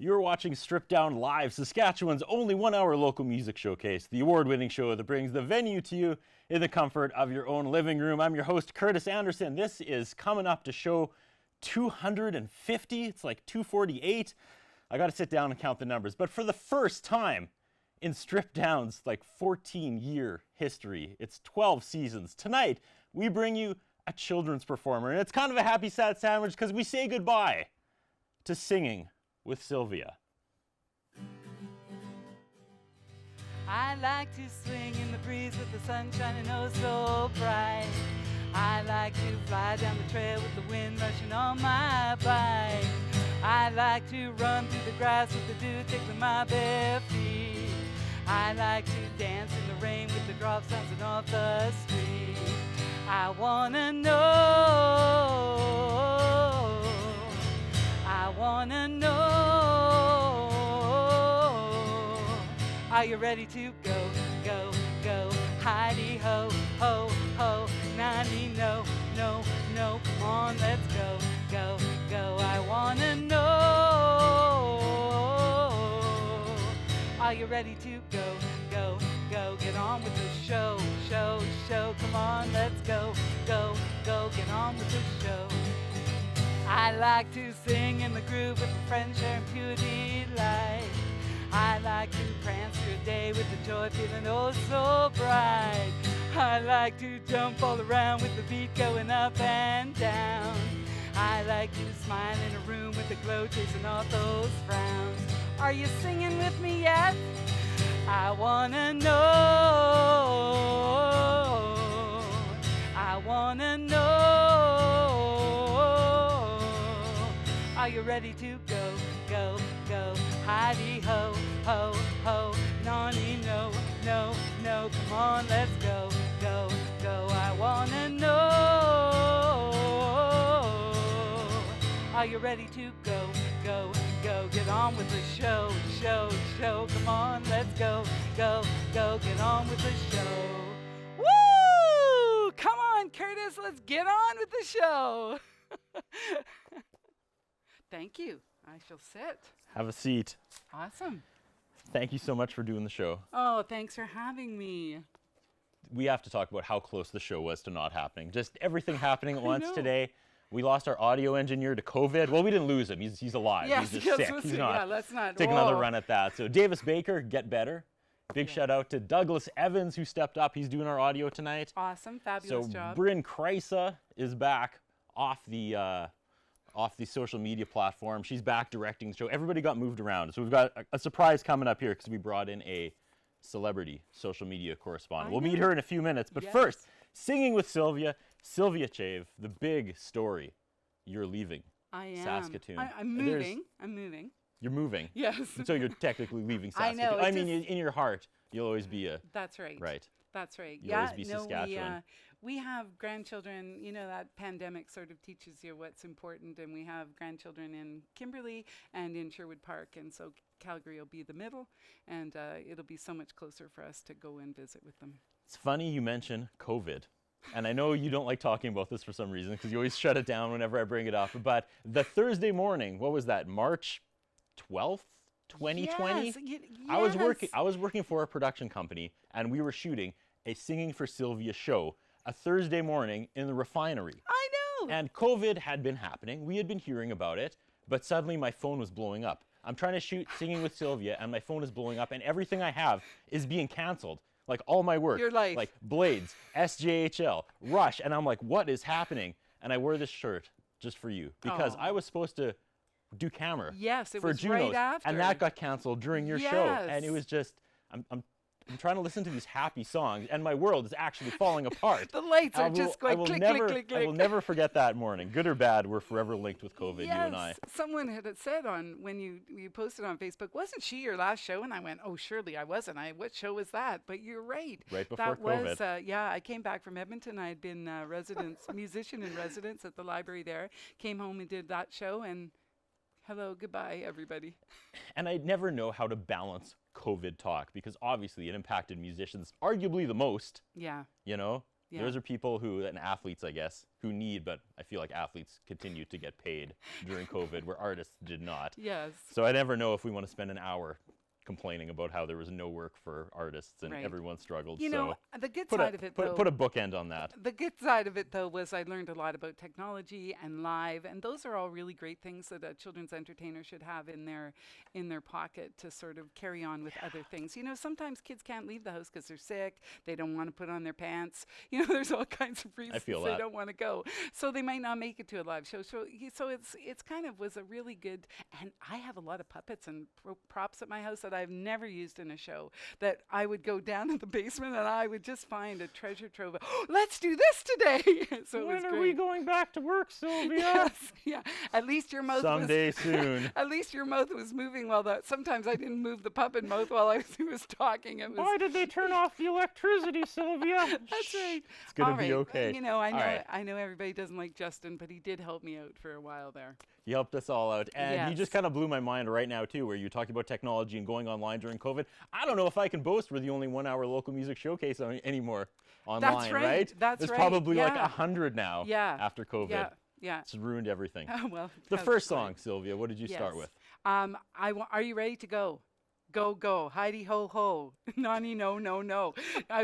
You're watching Stripped Down Live, Saskatchewan's only one-hour local music showcase, the award-winning show that brings the venue to you in the comfort of your own living room. I'm your host, Curtis Anderson. This is coming up to show 250. It's like 248. I got to sit down and count the numbers. But for the first time in Stripped Down's like 14-year history, it's 12 seasons. Tonight, we bring you a children's performer. And it's kind of a happy, sad sandwich because we say goodbye to singing with Sylvia. I like to swing in the breeze with the sun shining oh so bright. I like to fly down the trail with the wind rushing on my bike. I like to run through the grass with the dew tickling my bare feet. I like to dance in the rain with the drops bouncing off the street. I wanna know, I wanna know, are you ready to go, go, go, hidey ho, ho, ho, nanny no, no, no, come on, let's go, go, go, I wanna know, are you ready to go, go, go, get on with the show, show, show, come on, let's go, go, go, get on with the show. I like to sing in the groove with friends sharing pure delight. I like to prance through a day with the joy feeling oh so bright. I like to jump all around with the beat going up and down. I like to smile in a room with the glow chasing off those frowns. Are you singing with me yet? I wanna know, I wanna know, are you ready to go, go, go, hidey ho, ho, ho, nonny no, no, no, come on, let's go, go, go, I wanna know, are you ready to go, go, go, get on with the show, show, show, come on, let's go, go, go, get on with the show. Woo! Come on, Curtis, let's get on with the show. Thank you. I shall sit. Have a seat. Awesome. Thank you so much for doing the show. Oh, thanks for having me. We have to talk about how close the show was to not happening. Just everything happening at once know. today. We lost our audio engineer to COVID. Well, we didn't lose him. He's alive. Yes, he's just yes, sick. let's He's see. not. Yeah, let's not. Take another run at that. So Davis Baker, get better. Big shout out to Douglas Evans who stepped up. He's doing our audio tonight. Awesome, fabulous So job. Bryn Kreisa is back off the social media platform. She's back directing the show. Everybody got moved around. So we've got a surprise coming up here because we brought in a celebrity social media correspondent. We'll meet her in a few minutes. But first, singing with Sylvia Chave, the big story. You're leaving I am. Saskatoon. I'm moving. I'm moving. You're moving. Yes. So you're technically leaving I Saskatoon. know, I mean, in your heart, you'll always be a... That's right. Right. That's right. You'll always be Saskatchewan. We have grandchildren. You know, that pandemic sort of teaches you what's important, and we have grandchildren in Kimberley and in Sherwood Park, and so Calgary will be the middle, and it'll be so much closer for us to go and visit with them. It's funny you mention COVID. And I know you don't like talking about this for some reason because you always shut it down whenever I bring it up. But the Thursday morning, what was that, March 12th, 2020? Yes, I was working for a production company, and we were shooting a Singing for Sylvia show a Thursday morning in the refinery. I know. And COVID had been happening. We had been hearing about it, but suddenly my phone was blowing up. I'm trying to shoot Singing with Sylvia, and my phone is blowing up, and everything I have is being canceled. Like all my work. Your life. Like Blades, SJHL, Rush, and I'm like, what is happening? And I wear this shirt just for you because I was supposed to do camera. Yes, it for was Junos, right after. and that got canceled during your show, and it Yes. was just, I'm trying to listen to these happy songs, and my world is actually falling apart. The lights are just going click, click, click, click. I will never forget that morning. Good or bad, we're forever linked with COVID, Yes. you and I. Someone had said when you posted on Facebook, wasn't she your last show? And I went, oh, surely I wasn't. What show was that? But you're right. Right before that COVID. Was, I came back from Edmonton. I had been musician in residence at the library there. Came home and did that show, and hello, goodbye, everybody. And I never know how to balance COVID talk because obviously it impacted musicians arguably the most. Yeah. You know? Yeah. Those are people who, and athletes, I guess, who need, but I feel like athletes continue to get paid during COVID, where artists did not. Yes. So I never know if we want to spend an hour complaining about how there was no work for artists and Right. everyone struggled. You so know, the good side of it, though. put a bookend on that. The good side of it, though, was I learned a lot about technology and live, and those are all really great things that a children's entertainer should have in their pocket to sort of carry on with other things. You know, sometimes kids can't leave the house because they're sick, they don't want to put on their pants. You know, there's all kinds of reasons feel they that. don't want to go, so they might not make it to a live show. So it's kind of was a really good. And I have a lot of puppets and props at my house that I've never used in a show, that I would go down in the basement and I would just find a treasure trove. Let's do this today. So it was When are great. we going back to work, Sylvia? Yes, yeah. At least your mouth Someday was soon. At least your mouth was moving while that. Sometimes I didn't move the puppet mouth while I was talking. It was. Why did they turn off the electricity, Sylvia? That's right. It's gonna All be right. okay. You know, I know, All right. I know everybody doesn't like Justin, but he did help me out for a while there. He helped us all out. And you Yes. just kind of blew my mind right now, too, where you talked about technology and going online during COVID. I don't know if I can boast we're the only 1 hour local music showcase anymore online, right. That's There's right. probably like Yeah. 100 now Yeah. after COVID. Yeah, yeah. It's ruined everything. Well, The that's first great. song, Sylvia, what did you start Yes. with? Are you ready to go? Go, go, Heidi ho ho, Nani no no no.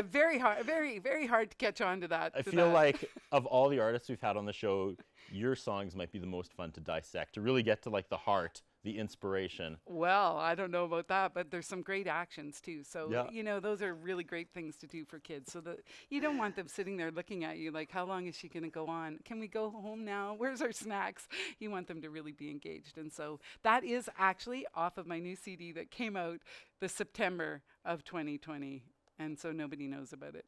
Very hard, very hard to catch on to that. I feel like of all the artists we've had on the show, your songs might be the most fun to dissect, to really get to like the heart, the inspiration. Well, I don't know about that, but there's some great actions too. So, Yeah. you know, those are really great things to do for kids. So that you don't want them sitting there looking at you like, how long is she going to go on? Can we go home now? Where's our snacks? You want them to really be engaged. And so that is actually off of my new CD that came out the September of 2020. And so nobody knows about it.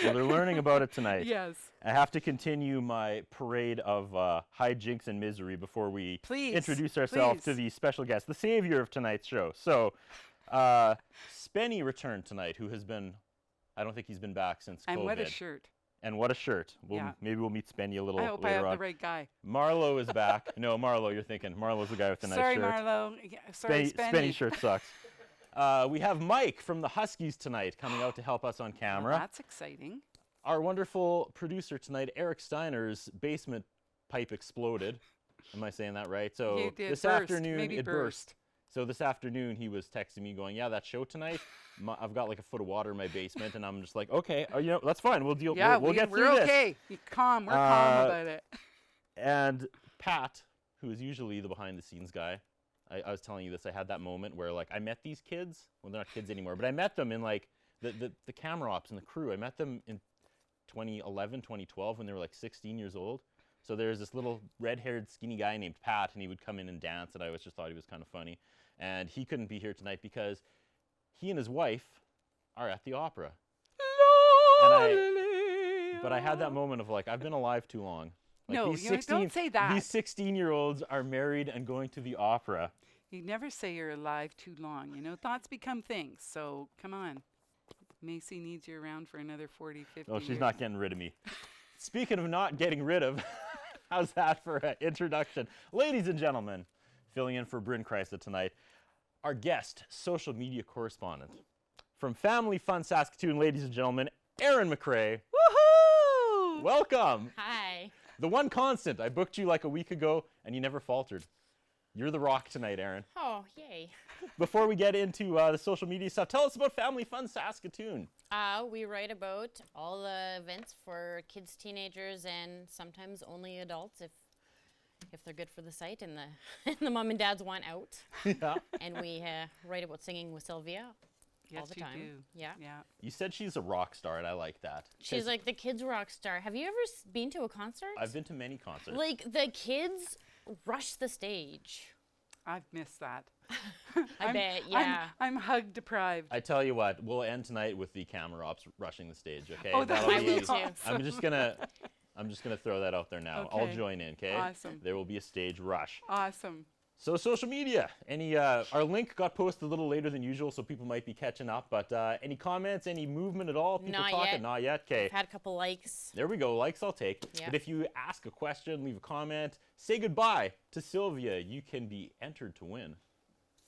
Well, they're learning about it tonight. Yes. I have to continue my parade of hijinks and misery before we Please, introduce ourselves to please. the special guest, the savior of tonight's show. So, Spenny returned tonight, who has been, I don't think he's been back since And COVID. what a shirt. And what a shirt. Yeah. Maybe we'll meet Spenny a little I hope I later have on. the right guy. Marlo is back. No, Marlo, you're thinking. Marlo's the guy with the nice Sorry, shirt. Marlo. Yeah, sorry, Spenny shirt sucks. We have Mike from the Huskies tonight coming out to help us on camera. Well, that's exciting. Our wonderful producer tonight, Eric Steiner's basement pipe exploded. Am I saying that right? So You did. this Burst. afternoon Maybe it burst. So this afternoon he was texting me going, "Yeah, that show tonight, I've got like a foot of water in my basement," and I'm just like, "Okay, you know, that's fine. We'll deal. Yeah, we'll get we're through this." okay. We're calm about it. And Pat, who is usually the behind-the-scenes guy, I was telling you this. I had that moment where like I met these kids. Well, they're not kids anymore, but I met them in like the camera ops and the crew. I met them in 2011, 2012 when they were like 16 years old. So there's this little red-haired skinny guy named Pat, and he would come in and dance, and I always just thought he was kind of funny. And he couldn't be here tonight because he and his wife are at the opera. But I had that moment of like, I've been alive too long. Like No, these you know, don't say that. These 16-year-olds are married and going to the opera. You never say you're alive too long. You know, thoughts become things. So come on. Macy needs you around for another 40, 50 Oh, she's years. not getting rid of me. Speaking of not getting rid of, how's that for an introduction? Ladies and gentlemen, filling in for Bryn Kreisa tonight, our guest, social media correspondent. From Family Fun Saskatoon, ladies and gentlemen, Erin McRae. Woohoo! Welcome. Hi. The one constant. I booked you like a week ago, and you never faltered. You're the rock tonight, Erin. Oh, yay. Before we get into the social media stuff, tell us about Family Fun Saskatoon. We write about all the events for kids, teenagers, and sometimes only adults if they're good for the site and the mom and dads want out. Yeah. And we write about singing with Sylvia Yes, all the you time. do. Yeah. Yeah. You said she's a rock star, and I like that. She's 'Cause like the kids rock star. Have you ever been to a concert? I've been to many concerts. Like the kids rush the stage. I've missed that. I bet, yeah. I'm hug deprived. I tell you what, we'll end tonight with the camera ops rushing the stage, okay? Oh, that That'll I would will be too. awesome. I'm just gonna throw that out there now. I'll Okay. join in, okay? Awesome. There will be a stage rush. Awesome. So social media, our link got posted a little later than usual, so people might be catching up. But any comments, any movement at all? People Not talking? yet. Not yet. Okay. I've had a couple likes. There we go. Likes I'll take. Yeah. But if you ask a question, leave a comment, say goodbye to Sylvia, you can be entered to win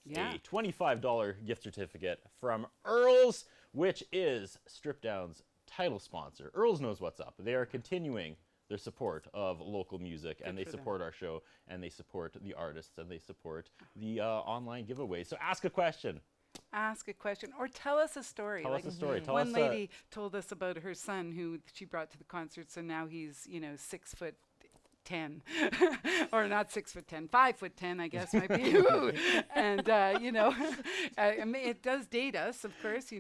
Yeah. a $25 gift certificate from Earl's, which is stripped down's title sponsor, Earls Knows What's Up. They are continuing their support of local music, and they for them. support our show, and they support the artists, and they support the online giveaways. So ask a question. Ask a question or tell us a story. Tell us a story. Tell one us lady told us about her son who she brought to the concert. So now he's 6'10", or not 6'10", 5'10", I guess might be. And I mean, it does date us, of course.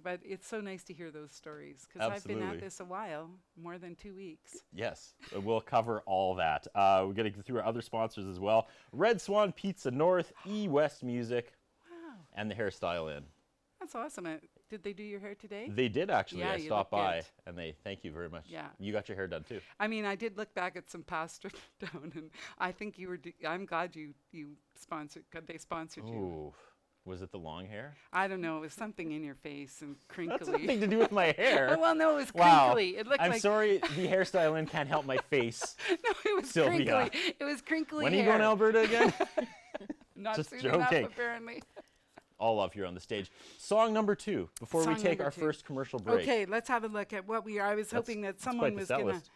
But it's so nice to hear those stories because I've been Absolutely. at this a while, more than 2 weeks. Yes, we'll cover all that. We're going to get through our other sponsors as well. Red Swan Pizza North, West Music, Wow, and the Hairstyle Inn. that's awesome. Did they do your hair today? They did actually. Yeah, I you stopped look by, good. and they thank you very much. Yeah. You got your hair done too. I mean, I did look back at some past down, and I think you were. I'm glad you sponsored. They sponsored you. Ooh, was it the long hair? I don't know. It was something in your face and crinkly. That's nothing to do with my hair. Well, no, it was Wow. crinkly. It looked I'm like. sorry, the Hairstyle Inn can't help my face. No, it was Sylvia. crinkly. It was crinkly When are you hair. going to Alberta again? Not Just soon joking. enough, apparently. All love here on the stage. Song number 2 before we Song take number our 2. first commercial break. Okay, let's have a look at what we are. I was hoping that that's someone quite the was set going to. list.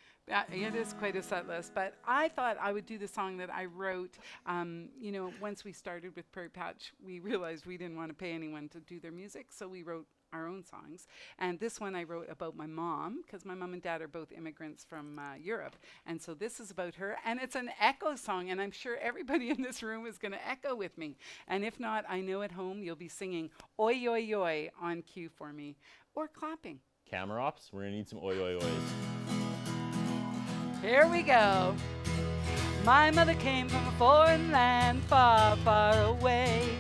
It is quite a set list, but I thought I would do the song that I wrote. Once we started with Prairie Patch, we realized we didn't want to pay anyone to do their music, so we wrote our own songs. And this one I wrote about my mom, because my mom and dad are both immigrants from Europe. And so this is about her, and it's an echo song, and I'm sure everybody in this room is going to echo with me. And if not, I know at home you'll be singing Oi, Oi, Oi on cue for me, or clapping. Camera ops, we're going to need some oi, oi, ois. Here we go. My mother came from a foreign land far, far away.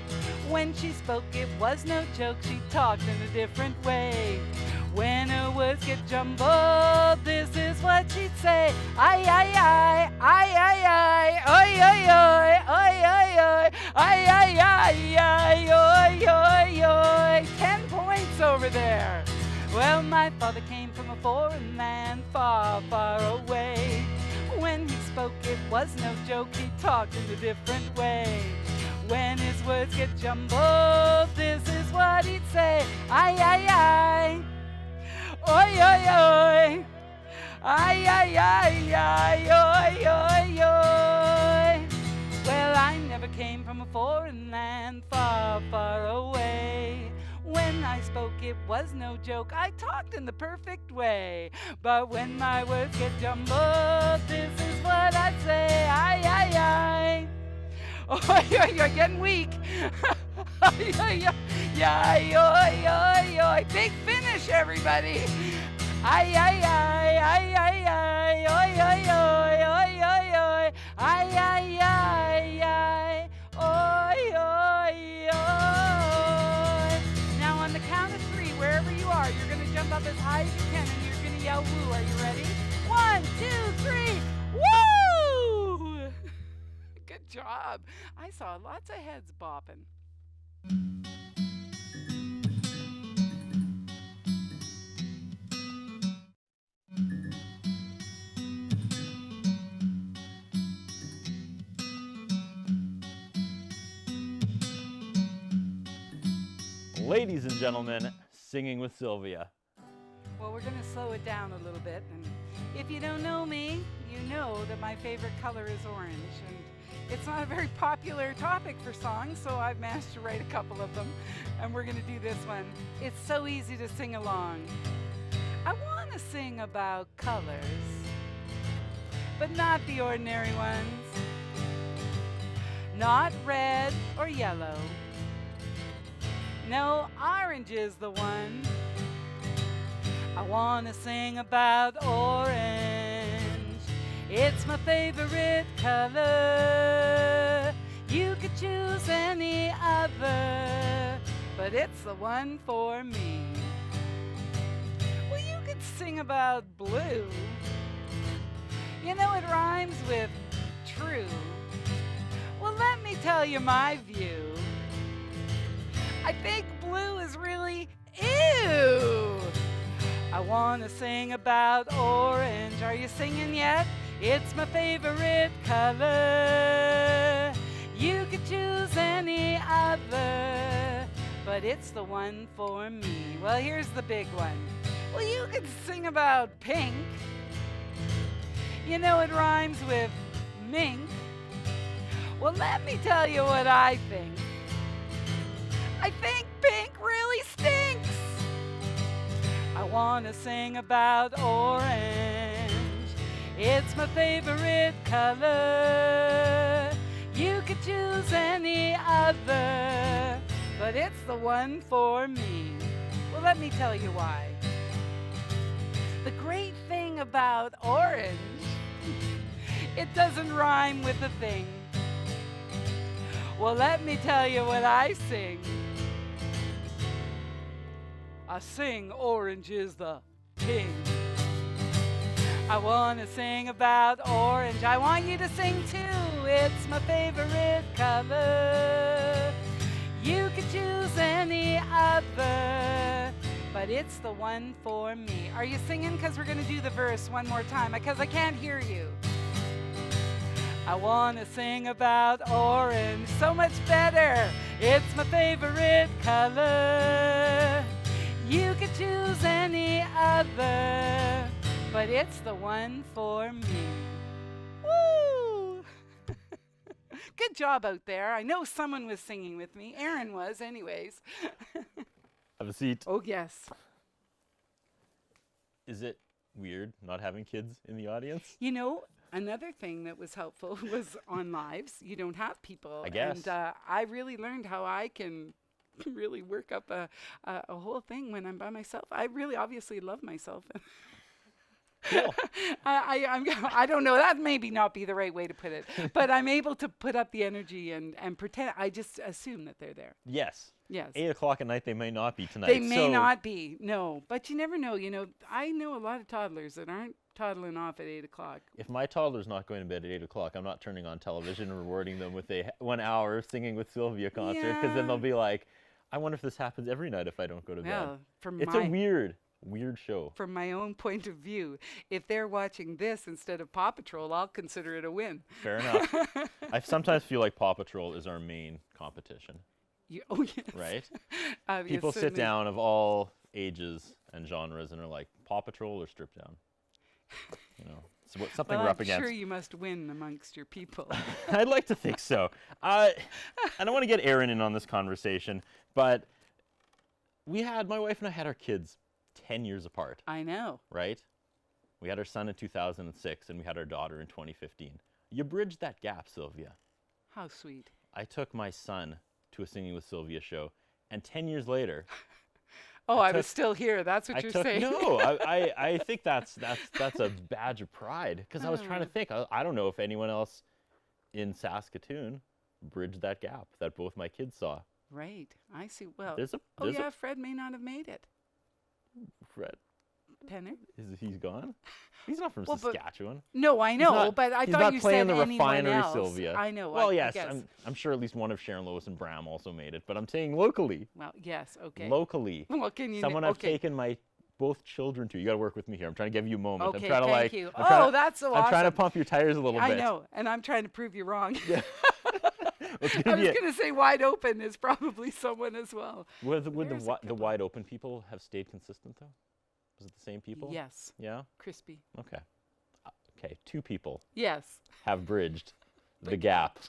When she spoke, it was no joke. She talked in a different way. When her words get jumbled, this is what she'd say. Ay, ay, ay, ay, ay, ay, oi, oi, oi, oi, oi, oi, ay, ay, ay, ay, oi, oi, oi. 10 points over there. Well, my father came from a foreign land far, far away. When he spoke, it was no joke. He talked in a different way. When his words get jumbled, this is what he'd say. Ay, ay, ay. Oi, oi, oi. Ay, ay, ay, ay, oi, oi, oi. Well, I never came from a foreign land far, far away. When I spoke, it was no joke. I talked in the perfect way. But when my words get jumbled, this is what I'd say. Ay, ay, ay. Oh, you're getting weak. Ay, ay, ay, oi, oi, oi. Big finish, everybody. Ay, ay, ay, ay, ay, ay, oi, oi, oi, oi, oi, oi. Ay, ay, ay, ay, oi, oi, oi. Now on the count of 3, wherever you are, you're going to jump up as high as you can and you're going to yell woo. Are you ready? 1, 2, 3, woo! Good job. I saw lots of heads bopping. Ladies and gentlemen, Singing with Sylvia. Well, we're going to slow it down a little bit. And if you don't know me, you know that my favorite color is orange. And it's not a very popular topic for songs, so I've managed to write a couple of them. And we're going to do this one. It's so easy to sing along. I want to sing about colors, but not the ordinary ones. Not red or yellow. No, orange is the one. I want to sing about orange. It's my favorite color. You could choose any other, but it's the one for me. Well, you could sing about blue. You know it rhymes with true. Well, let me tell you my view. I think blue is really ew. I want to sing about orange. Are you singing yet? It's my favorite color. You could choose any other, but it's the one for me. Well, here's the big one. Well, you could sing about pink. You know it rhymes with mink. Well, let me tell you what I think. I think pink really stinks. I want to sing about orange. It's my favorite color. You could choose any other, but it's the one for me. Well, let me tell you why. The great thing about orange, it doesn't rhyme with a thing. Well, let me tell you what I sing. I sing orange is the king. I want to sing about orange. I want you to sing too. It's my favorite color. You could choose any other, but it's the one for me. Are you singing? Because we're going to do the verse one more time, because I can't hear you. I want to sing about orange, so much better. It's my favorite color. You could choose any other, but it's the one for me. Woo! Good job out there. I know someone was singing with me. Aaron was, anyways. Have a seat. Oh, yes. Is it weird not having kids in the audience? You know, another thing that was helpful was on lives. You don't have people. I guess. And I really learned how I can really work up a whole thing when I'm by myself. I really obviously love myself. Cool. I don't know. That maybe not be the right way to put it, but I'm able to put up the energy and pretend. I just assume that they're there. Yes. Yes. 8 o'clock at night, they may not be tonight. They may not be. No, but you never know. You know, I know a lot of toddlers that aren't toddling off at 8 o'clock. If my toddler's not going to bed at 8 o'clock, I'm not turning on television and rewarding them with a 1 hour Singing with Sylvia concert, because then they'll be like, I wonder if this happens every night if I don't go to bed. Well, It's a weird show. From my own point of view, if they're watching this instead of Paw Patrol, I'll consider it a win. Fair enough. I sometimes feel like Paw Patrol is our main competition. Oh, yes. Right? People sit down of all ages and genres and are like, Paw Patrol or Strip Down? You know, so something we're up against. I'm sure you must win amongst your people. I'd like to think so. I don't want to get Aaron in on this conversation, but my wife and I had our kids 10 years apart. I know. Right? We had our son in 2006 and we had our daughter in 2015. You bridged that gap, Sylvia. How sweet. I took my son to a Singing with Sylvia show, and 10 years later... I was still here. That's what you're saying. No, I think that's a badge of pride, because I was trying to think. I don't know if anyone else in Saskatoon bridged that gap that both my kids saw. Right. I see. Well, Fred may not have made it. Fred? Penner? He's gone? He's not from Saskatchewan. No, I know, but I thought you said anyone else. He's not playing the refinery, Sylvia. I know. Well, yes, I'm sure at least one of Sharon Lois and Bram also made it, but I'm saying locally. Well, yes, okay. Locally. Well, can you someone I've taken my both children to. You got to work with me here. I'm trying to give you a moment. Okay, I'm trying to thank you. That's so awesome. I'm trying to pump your tires a little bit. I know, and I'm trying to prove you wrong. Yeah. I was going to say Wide Open is probably someone as well. Would the Wide Open people have stayed consistent, though? Was it the same people? Yes. Yeah? Crispy. Okay. Okay, 2 people. Yes. Have bridged the gap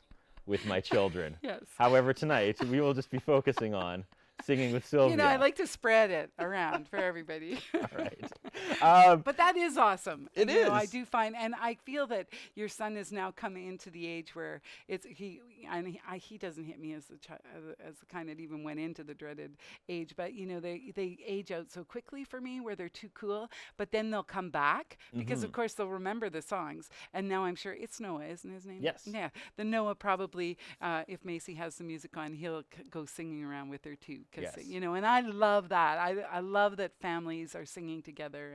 with my children. Yes. However, tonight we will just be focusing on Singing with Sylvia. You know, I like to spread it around for everybody. All right. But that is awesome. It is. I do find, and I feel that your son is now coming into the age where he doesn't hit me as the kind that even went into the dreaded age. But you know, they age out so quickly for me, where they're too cool. But then they'll come back because, of course, they'll remember the songs. And now I'm sure it's Noah, isn't his name? Yes. Yeah. The Noah probably, if Macy has the music on, he'll go singing around with her too. Yes. You know, and I love that. I love that families are singing together,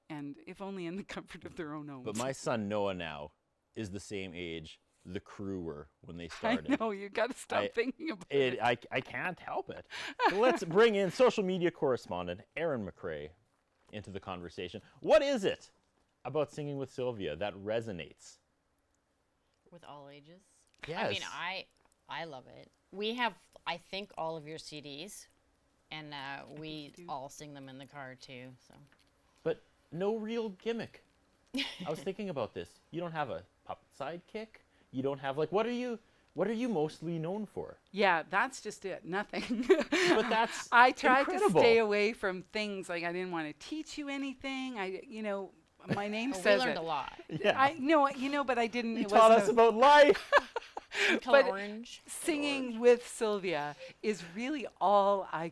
and if only in the comfort of their own homes. But my son Noah now is the same age the crew were when they started. I know, you got to stop thinking about it. I can't help it. So let's bring in social media correspondent Aaron McRae into the conversation. What is it about Singing with Sylvia that resonates? With all ages? Yes. I mean, I love it. We have, I think, all of your CDs. and we all sing them in the car too. So. But no real gimmick. I was thinking about this. You don't have a puppet sidekick. You don't have like what are you mostly known for? Yeah, that's just it. Nothing. But that's I tried incredible. to stay away from things like I didn't want to teach you anything. My name We says learned it. a lot. Yeah. I know, but I didn't. You it taught wasn't us a- about life. Color But orange. Singing with Sylvia is really all I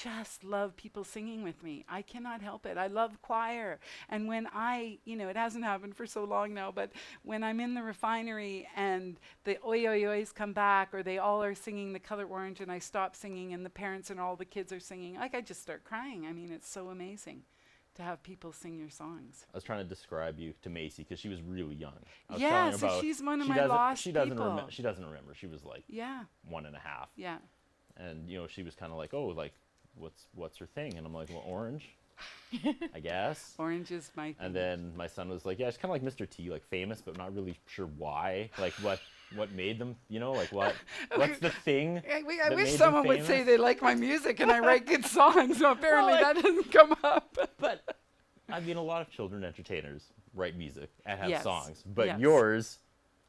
just love people singing with me. I cannot help it. I love choir. And when it hasn't happened for so long now, but when I'm in the refinery and the oi oi ois come back or they all are singing the Color Orange and I stop singing and the parents and all the kids are singing, like I just start crying. I mean, it's so amazing to have people sing your songs. I was trying to describe you to Macy because she was really young. I was Yeah, telling her so about- she's one of she my doesn't- lost she doesn't people. She doesn't remember. She was like Yeah, 1.5, yeah. and she was kind of like, oh, like what's her thing? And I'm like, well, orange, I guess. Orange is my thing. And then my son was like, yeah, it's kind of like Mr. T, like famous, but not really sure why. Like what made them, like what's the thing? I that wish made them someone would say famous? they like my music and I write good songs. So apparently Well, that doesn't come up. But I mean, a lot of children entertainers write music and have Yes. songs, but Yes. yours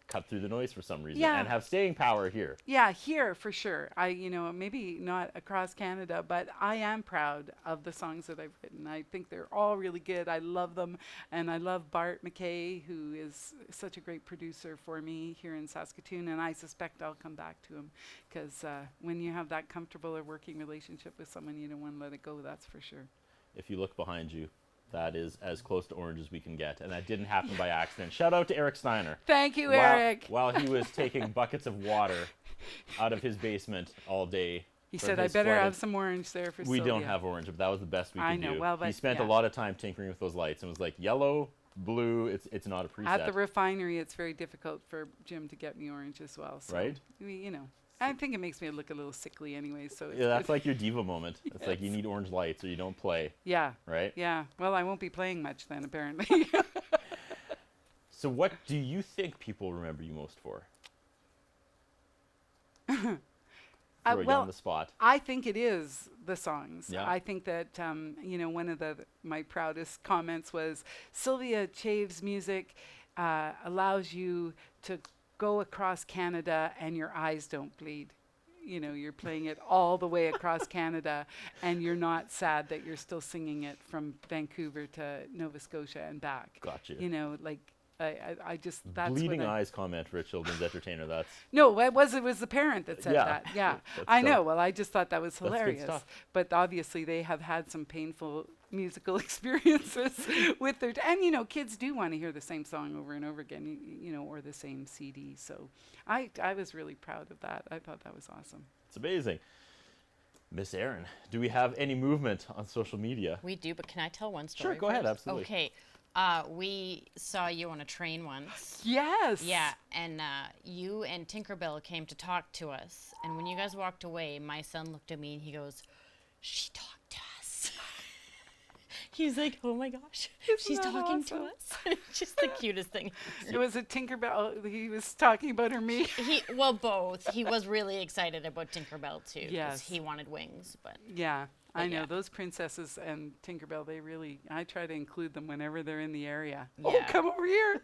cut through the noise for some reason Yeah. and have staying power here. Yeah, here for sure. Maybe not across Canada, but I am proud of the songs that I've written. I think they're all really good. I love them. And I love Bart McKay, who is such a great producer for me here in Saskatoon. And I suspect I'll come back to him because when you have that comfortable or working relationship with someone, you don't want to let it go, that's for sure. If you look behind you, that is as close to orange as we can get. And that didn't happen by accident. Shout out to Eric Steiner. Thank you, While- Eric. While he was taking buckets of water out of his basement all day. He from said, I his better flooded- have some orange there for We Sylvia. don't have orange, but that was the best we could I know, do. well, He but spent a yeah. lot of time tinkering with those lights and was like, yellow, blue, it's not a preset. At the refinery, it's very difficult for Jim to get me orange as well. So Right? I think it makes me look a little sickly anyway. So it's Yeah, that's good. like your diva moment. It's like you need orange lights or you don't play, yeah, right? yeah. Well, I won't be playing much then, apparently. So what do you think people remember you most for? Throw you well, on the spot. I think it is the songs. Yeah. I think that one of my proudest comments was Sylvia Chave's music allows you to go across Canada and your eyes don't bleed. You're playing it all the way across Canada and you're not sad that you're still singing it from Vancouver to Nova Scotia and back. Gotcha. I just that's Bleeding what eyes comment for a children's entertainer. That's No, it was the parent that said Yeah. that. Yeah, That's I so- know. Well, I just thought that was good hilarious. stuff. But obviously, they have had some painful musical experiences with their. And kids do want to hear the same song over and over again. Or the same CD. So, I was really proud of that. I thought that was awesome. it's amazing. Miss Erin, do we have any movement on social media? We do, but can I tell one story? Sure, go ahead, first? absolutely. Okay. We saw you on a train once. Yes. Yeah, and you and Tinkerbell came to talk to us. And when you guys walked away, my son looked at me and he goes, "She talked to us." He's like, "Oh my gosh, she's that talking to awesome? us." Just the cutest thing. It was a Tinkerbell. He was talking about her me. Well, both. He was really excited about Tinkerbell too. 'Cause Yes. he wanted wings, but Yeah. I know yeah. those princesses and Tinkerbell. I try to include them whenever they're in the area. Oh, Yeah. come over here,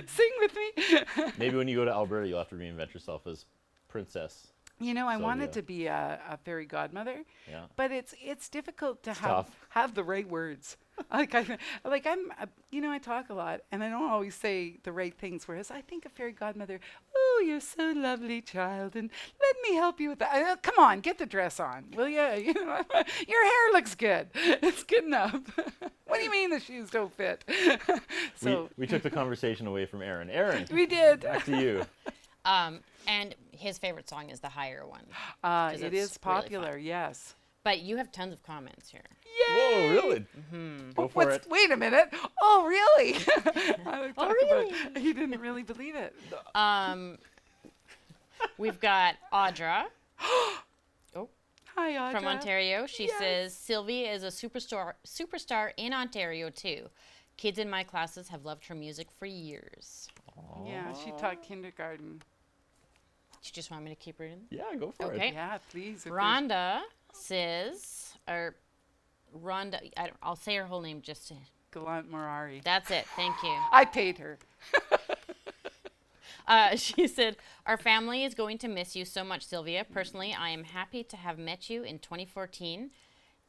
sing with me. Maybe when you go to Alberta, you'll have to reinvent yourself as princess. I wanted Sylvia. to be a fairy godmother, Yeah. but it's difficult to tough. have the right words. I talk a lot and I don't always say the right things. Whereas I think a fairy godmother, oh, you're so lovely, child, and let me help you with that. Come on, get the dress on, will you? Your hair looks good. It's good enough. What do you mean the shoes don't fit? So we took the conversation away from Erin. Erin, we did. back to you. and his favorite song is the higher one. It 'cause is it's really popular, fun. yes. But you have tons of comments here. Whoa, really? Go for it. Wait a minute. Oh, really? I would talk really? about, he didn't really believe it. We've got Audra Hi, Audra. from Ontario. She Yes. says, Sylvia is a superstar in Ontario too. Kids in my classes have loved her music for years. Yeah, she taught kindergarten. you just want me to keep reading? Yeah, go for Okay. it. Yeah, please. if there's- Rhonda says, or Rhonda, I'll say her whole name just to. Galant Morari. That's it. Thank you. I paid her. She said, our family is going to miss you so much, Sylvia. Personally, I am happy to have met you in 2014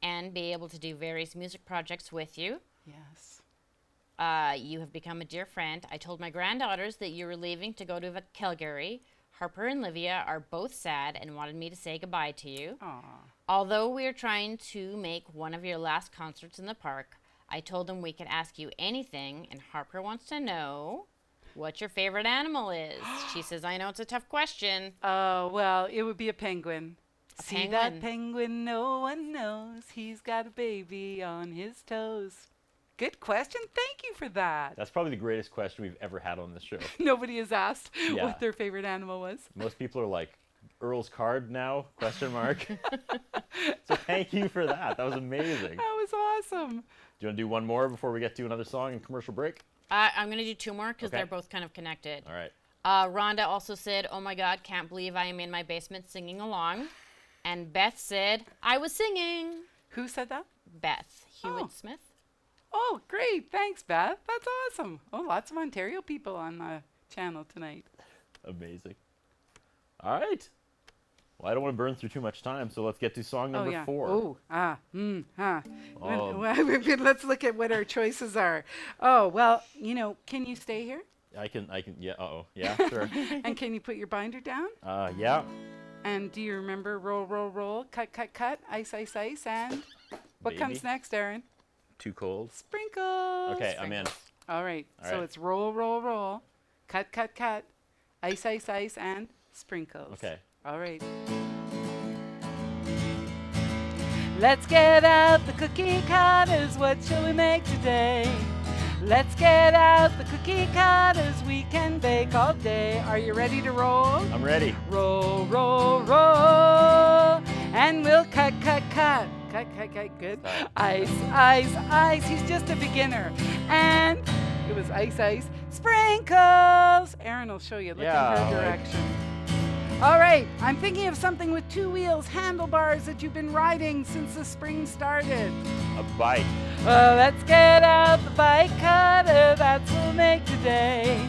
and be able to do various music projects with you. Yes. You have become a dear friend. I told my granddaughters that you were leaving to go to Calgary. Harper and Livia are both sad and wanted me to say goodbye to you. Aw. Although we are trying to make one of your last concerts in the park, I told them we could ask you anything, and Harper wants to know what your favorite animal is. She says, I know it's a tough question. Oh, well, it would be a penguin. A See that penguin. penguin no one knows. He's got a baby on his toes. Good question. Thank you for that. That's probably the greatest question we've ever had on this show. Nobody has asked Yeah. what their favorite animal was. Most people are like, Earl's card now? Question mark. So thank you for that. That was amazing. That was awesome. Do you want to do one more before we get to another song and commercial break? I'm going to do two more because Okay. they're both kind of connected. All right. Rhonda also said, oh my God, can't believe I am in my basement singing along. And Beth said, I was singing. Who said that? Beth Hewitt Oh. Smith. Oh, great. Thanks, Beth. That's awesome. Oh, lots of Ontario people on the channel tonight. Amazing. All right. Well, I don't want to burn through too much time, so let's get to song number 4. Oh, Oh. Let's look at what our choices are. Oh, well, can you stay here? I can, yeah, yeah, sure. And can you put your binder down? Yeah. And do you remember roll, roll, roll, cut, cut, cut, ice, ice, ice, and what comes Baby. next, Aaron? Too cold. Sprinkles. Okay, I'm in. All right, All so right. it's roll, roll, roll, cut, cut, cut, ice, ice, ice, and sprinkles. Okay. All right. Let's get out the cookie cutters. What shall we make today? Let's get out the cookie cutters. We can bake all day. Are you ready to roll? I'm ready. Roll, roll, roll. And we'll cut, cut, cut. Cut, cut, cut. Good. Stop. Ice, ice, ice. He's just a beginner. And it was ice, ice. Sprinkles. Aaron will show you. Look in Yeah, her all right. direction. All right, I'm thinking of something with 2 wheels, handlebars that you've been riding since the spring started. A bike. Let's get out the bike cutter, that's what we'll make today.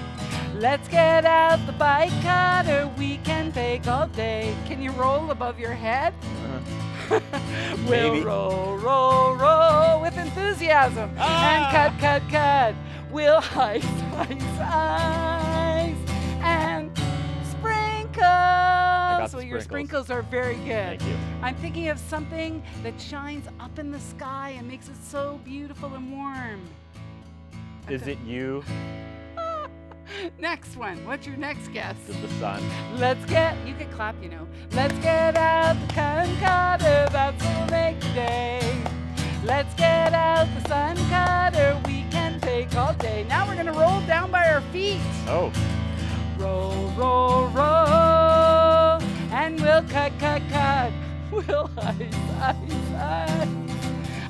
Let's get out the bike cutter, we can bake all day. Can you roll above your head? We'll Maybe. roll, roll, roll with enthusiasm. And cut, cut, cut. We'll ice, ice, ice. And sprinkles. the Well, your sprinkles. sprinkles are very good. Thank you. I'm thinking of something that shines up in the sky and makes it so beautiful and warm. Is it you? Next one. What's your next guess? Is it the sun? You can clap, Let's get out the sun cutter, that's what we'll make today. Let's get out the sun cutter, we can bake all day. Now we're gonna roll down by our feet. Oh, Roll, roll, roll, and we'll cut, cut, cut. We'll ice, ice, ice.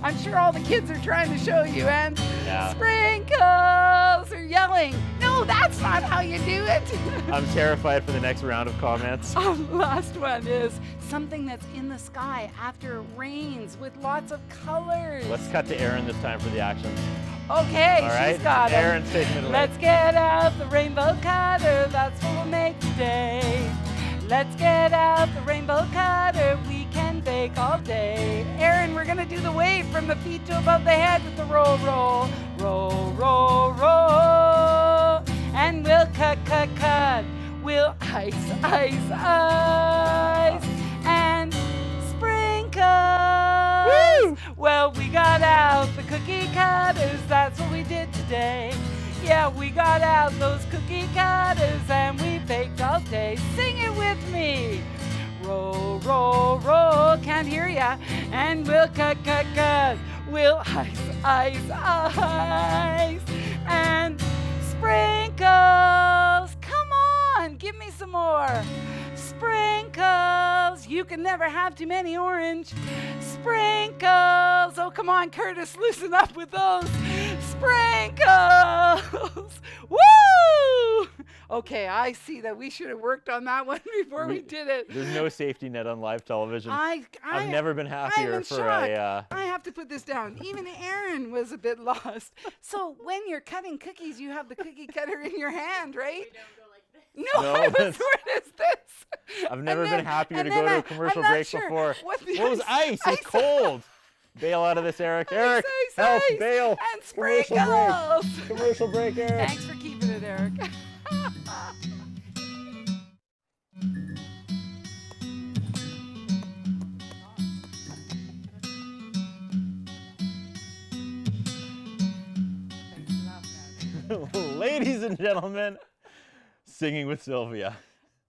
I'm sure all the kids are trying to show you, and Yeah. sprinkles are yelling. No, that's not how you do it. I'm terrified for the next round of comments. Last one is something that's in the sky after it rains with lots of colors. Let's cut to Aaron this time for the action. Okay, All right, she's got it. Aaron's taking it away. Let's get out the rainbow cutter, that's what we'll make today. Let's get out the rainbow cutter, we can bake all day. Aaron, we're gonna do the wave from the feet to above the head with the roll, roll, roll, roll, roll. And we'll cut, cut, cut. We'll ice, ice, ice. And sprinkles. Woo! Well, we got out the cookie cutters, that's what we did today. Yeah, we got out those cookie cutters and we baked all day. Sing it with me. Roll, roll, roll, can't hear ya. And we'll cut, cut, cut. We'll ice, ice, ice. And sprinkles. Come on, give me some more. Sprinkles. You can never have too many orange. Sprinkles. Oh, come on, Curtis, loosen up with those. Sprinkles. Woo! Okay, I see that we should have worked on that one before we did it. There's no safety net on live television. I've never been happier I'm in for shock. a. I have to put this down. Even Aaron was a bit lost. So when you're cutting cookies, you have the cookie cutter in your hand, right? No, No, I was, that's- what is this? I've never And been then- happier and to then go to I- a commercial I'm not break sure before. what the What was ice? It's ice- cold. Bail out of this, Eric. Eric, help! Ice, Bail! and Commercial sprinkles. break. Commercial break, Eric. Thanks for keeping it, Eric. Ladies and gentlemen, singing with Sylvia.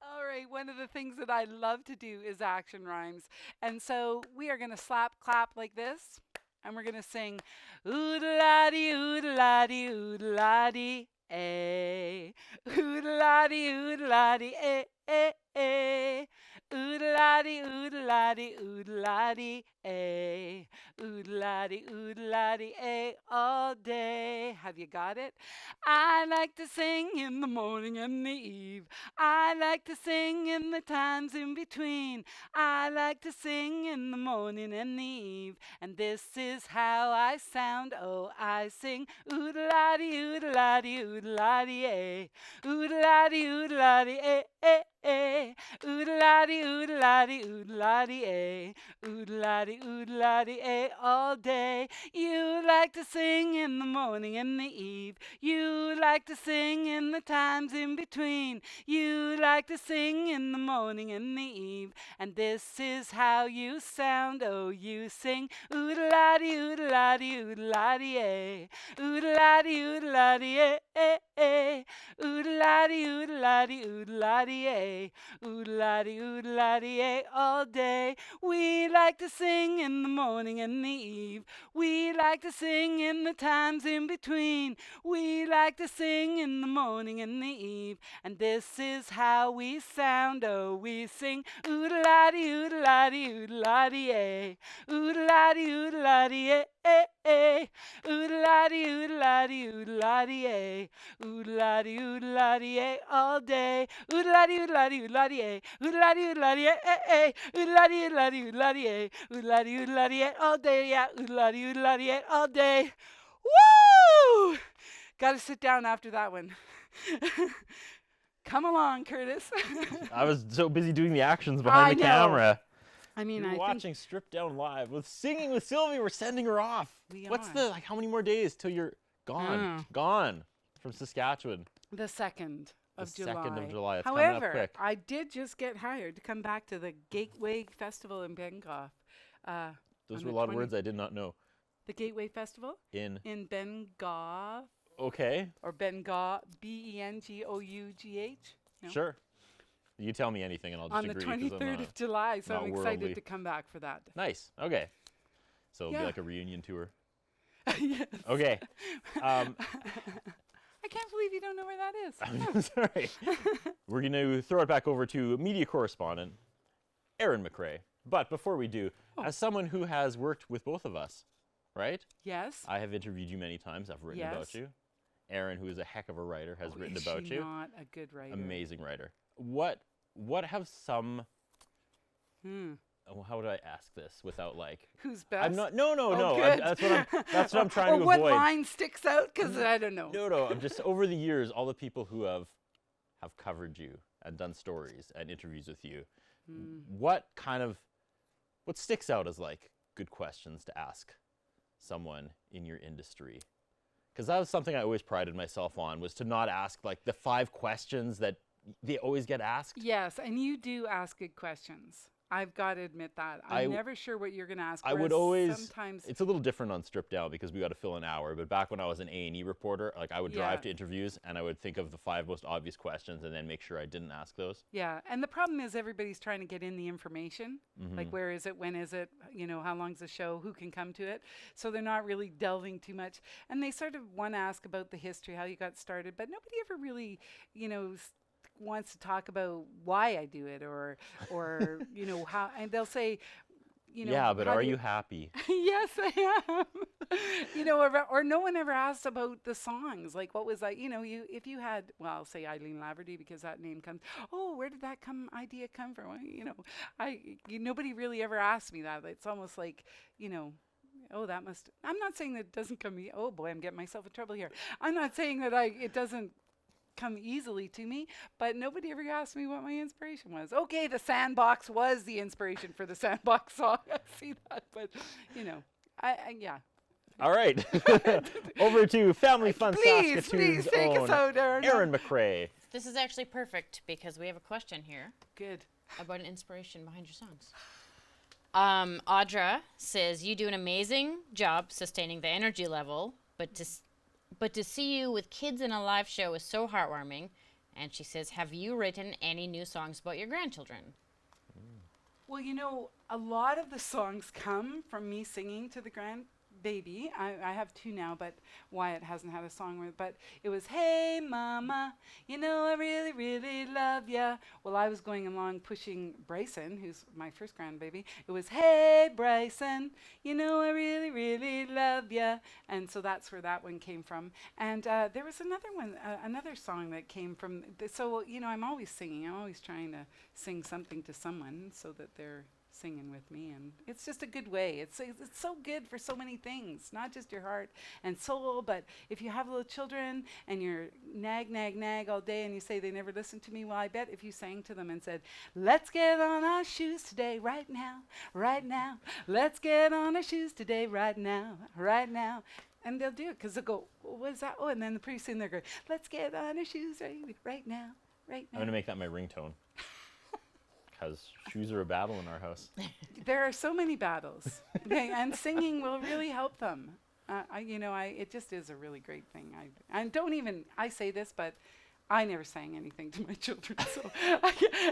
All right, one of the things that I love to do is action rhymes. And so we are going to slap clap like this. And we're going to sing oodle-la-dee, oodle-la-dee, oodle-la-dee, eh. Oodle-la-dee, oodle-la-dee, eh, eh, eh. Oodle-la-dee, oodle-la-dee, oodle-la-dee, eh. Oodle-la-dee, oodle-la-dee, eh, all day. Have you got it? I like to sing in the morning and the eve. I like to sing in the times in between. I like to sing in the morning and the eve. And this is how I sound. Oh, I sing oodle-la-dee, oodle-la-dee, oodle-la-dee, eh. Oodle-la-dee, oodle-la-dee, eh, eh, eh. Oodle-la-dee, oodle-la-dee, oodle-la-dee, eh. Oodle-la-dee, oodle-la-dee, eh, all day. You like to sing in the morning and the eve. You like to sing in the times in between. You like to sing in the morning and the eve. And this is how you sound. Oh, you sing oodle-la-dee, oodle-la-dee, oodle-la-dee, eh. Oodle-la-dee, oodle-la-dee, eh, eh, eh. Oodle-la-dee, oodle-la-dee, oodle-la-dee, eh. Oodle-la-dee, oodle-la-dee, eh, all day. We like to sing in the morning and the eve. We like to sing in the times in between. We like to sing in the morning and the eve. And this is how we sound. Oh, we sing oodle-la-dee, oodle-la-dee, oodle-la-dee, eh. Oodle-la-dee, oodle-la-dee, eh, eh, eh. Oodle-la-dee, oodle-la-dee, oodle-la-dee, eh. Oodle-la-dee, oodle-la-dee, eh, all day. Oodle-la-dee, oodle-la-dee, oodle-la-dee, eh. Oodle-la-dee, oodle-la-dee, eh, eh, eh. Oodle-la-dee, oodle-la-dee, oodle-la-dee, eh. Oodle-la-dee, oodle-la-dee, eh, all day. Yeah, oodle-la-dee, oodle-la-dee, eh, all day. Woo! Got to sit down after that one. Come along, Curtis. I was so busy doing the actions behind the know. camera. I mean, You're I think watching Stripped Down Live with Singing with Sylvia. We're sending her off. We What's are. the, like, how many more days till you're gone? Gone from Saskatchewan. the 2nd of The July. 2nd of July. It's coming up However, quick. I did just get hired to come back to the Gateway Festival in Bengoff. Those on were a the lot of 20 words I did not know. The Gateway Festival In, in Bengoff, okay, or Bengough, Bengough. No? sure. You tell me anything and I'll just On the agree. 'cause I'm 23rd not- of July, so not I'm excited worldly. to come back for that. Nice. Okay. So it'll Yeah. be like a reunion tour. Yes. Okay. I can't believe you don't know where that is. I'm sorry. We're going to throw it back over to media correspondent Aaron McRae. But before we do, as someone who has worked with both of us, right? Yes. I have interviewed you many times. I've written about Yes. you. Aaron, who is a heck of a writer, has written Is about she you. not a good writer? Amazing writer. What have some how would I ask this without like Who's best? I'm not no good. that's what I'm trying or to what avoid. line sticks out? Because I don't know. No, I'm just over the years, all the people who have covered you and done stories and interviews with you. What sticks out as like good questions to ask someone in your industry? Because that was something I always prided myself on, was to not ask like the 5 questions that they always get asked. Yes, and you do ask good questions. I've got to admit that. I'm never sure what you're going to ask. I would whereas always. Sometimes It's a little different on Stripped Down because we got to fill an hour. But back when I was an A&E reporter, like I would drive Yeah. to interviews and I would think of the 5 most obvious questions and then make sure I didn't ask those. Yeah, and the problem is everybody's trying to get in the information. Like, where is it? When is it? You know, how long's the show? Who can come to it? So they're not really delving too much. And they sort of want to ask about the history, how you got started, but nobody ever really, you know, wants to talk about why I do it or you know, how. And they'll say, Yeah, but how are do you happy? Yes, I am. Or no one ever asked about the songs. Like, what was that? If you had, well, I'll say Eileen Laverty because that name comes. Oh, where did that idea come from? Well, nobody really ever asked me that. It's almost like, oh, that must. I'm not saying that it doesn't come. Oh boy, I'm getting myself in trouble here. I'm not saying that it doesn't come easily to me, but nobody ever asked me what my inspiration was. Okay, the Sandbox was the inspiration for the Sandbox song. I see that, but yeah. All right. Over to Family Fun Please Saskatoon's take own us out, Aaron. Aaron McCrae. This is actually perfect because we have a question here Good. about an inspiration behind your songs. Audra says, you do an amazing job sustaining the energy level, but to see you with kids in a live show is so heartwarming. And she says, have you written any new songs about your grandchildren? Well, a lot of the songs come from me singing to the grandbaby. I have two now, but Wyatt hasn't had a song with. But it was, hey, mama, I really, really love ya. Well, I was going along pushing Bryson, who's my first grandbaby. It was, hey, Bryson, I really, really love ya. And so that's where that one came from. And there was another one, another song that came from. So, I'm always singing. I'm always trying to sing something to someone so that they're singing with me, and it's just a good way. It's so good for so many things, not just your heart and soul, but if you have little children and you're nag all day and you say they never listen to me, well, I bet if you sang to them and said, let's get on our shoes today, right now, let's get on our shoes today, right now, and they'll do it because they'll go, what is that? Oh, and then pretty soon they're going, let's get on our shoes right now. I'm going to make that my ringtone. Because shoes are a battle in our house. There are so many battles, and singing will really help them. It just is a really great thing. I say this, but I never sang anything to my children. So